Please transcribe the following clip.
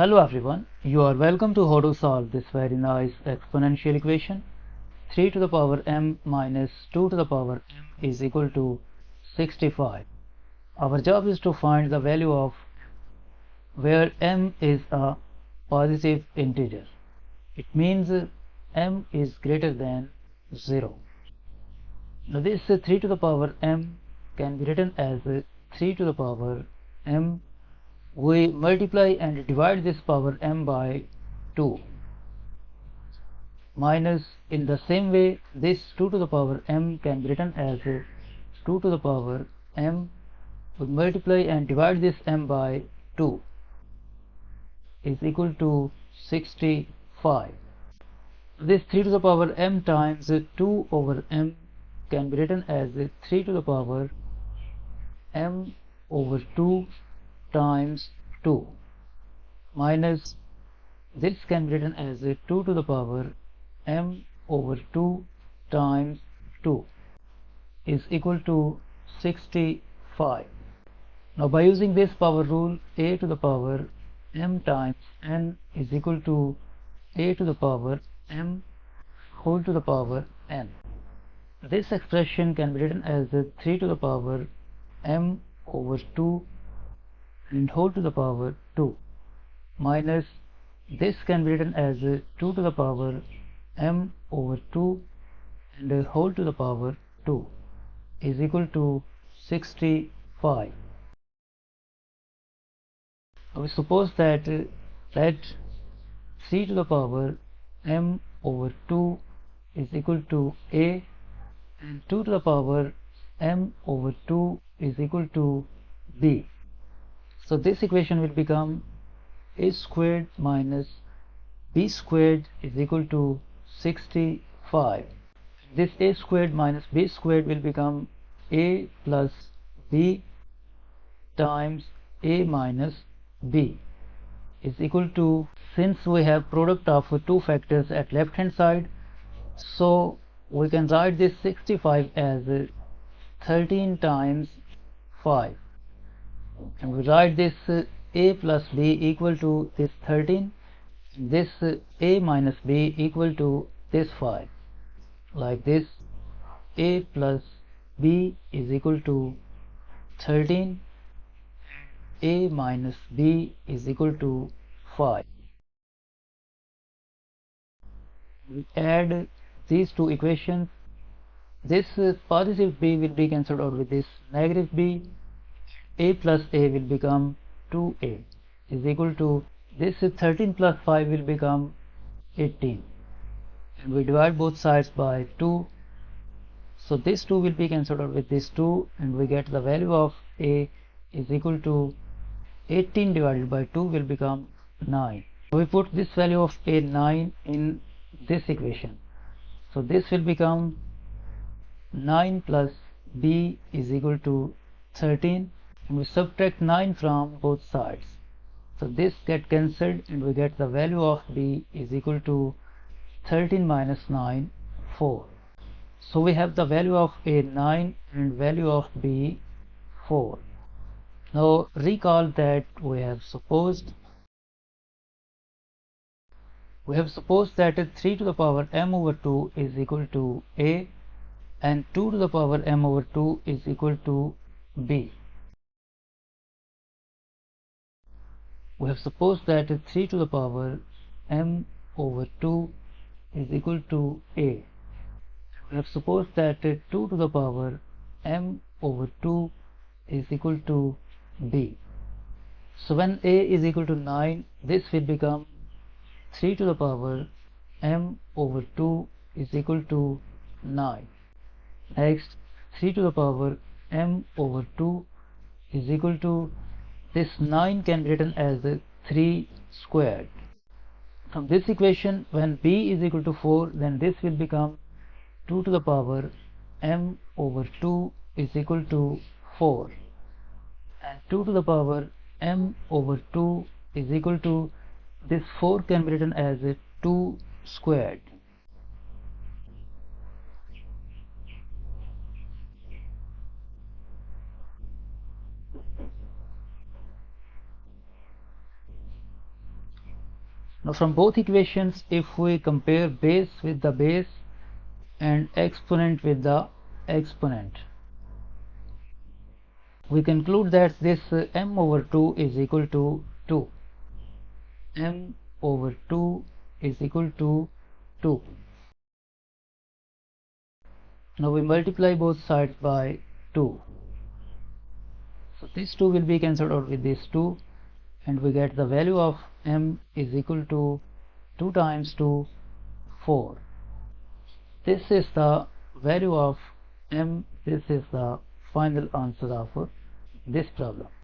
Hello everyone, you are welcome to how to solve this very nice exponential equation. 3 to the power m minus 2 to the power m is equal to 65. Our job is to find the value of where m is a positive integer. It means m is greater than 0. Now this 3 to the power m can be written as 3 to the power m. We multiply and divide this power m by 2, minus in the same way this 2 to the power m can be written as 2 to the power m. We multiply and divide this m by 2 is equal to 65. This 3 to the power m times 2 over m can be written as 3 to the power m over 2 times 2, minus this can be written as 2 to the power m over 2 times 2 is equal to 65. Now by using this power rule, a to the power m times n is equal to a to the power m whole to the power n. This expression can be written as 3 to the power m over 2 and whole to the power 2, minus this can be written as 2 to the power m over 2 and whole to the power 2 is equal to 65. We suppose that let 3 to the power m over 2 is equal to a and 2 to the power m over 2 is equal to b. So this equation will become a squared minus b squared is equal to 65. This a squared minus b squared will become a plus b times a minus b is equal to, since we have product of two factors at left hand side, so we can write this 65 as 13 times 5, and we write this a plus b equal to this 13, this a minus b equal to this 5, like this. A plus b is equal to 13, a minus b is equal to 5. We add these two equations. This positive b will be cancelled out with this negative b. A plus a will become 2a is equal to this 13 plus 5 will become 18, and we divide both sides by 2. So this 2 will be cancelled out with this 2 and we get the value of a is equal to 18 divided by 2 will become 9. We put this value of a 9 in this equation. So this will become 9 plus b is equal to 13, and we subtract 9 from both sides. So this get cancelled and we get the value of b is equal to 13 minus 9, 4. So we have the value of a 9 and value of b 4. Now recall that we have supposed that 3 to the power m over 2 is equal to a and 2 to the power m over 2 is equal to b. We have supposed that 3 to the power m over 2 is equal to a. We have supposed that 2 to the power m over 2 is equal to b. So when a is equal to 9, this will become 3 to the power m over 2 is equal to 9. Next, 3 to the power m over 2 is equal to, this 9 can be written as 3 squared. From this equation, when b is equal to 4, then this will become 2 to the power m over 2 is equal to 4, and 2 to the power m over 2 is equal to, this 4 can be written as 2 squared. Now from both equations, if we compare base with the base and exponent with the exponent, we conclude that this m over 2 is equal to 2. M over 2 is equal to 2. Now we multiply both sides by 2. So this 2 will be cancelled out with this 2, and we get the value of m is equal to 2 times 2, 4. This is the value of m. This is the final answer of this problem.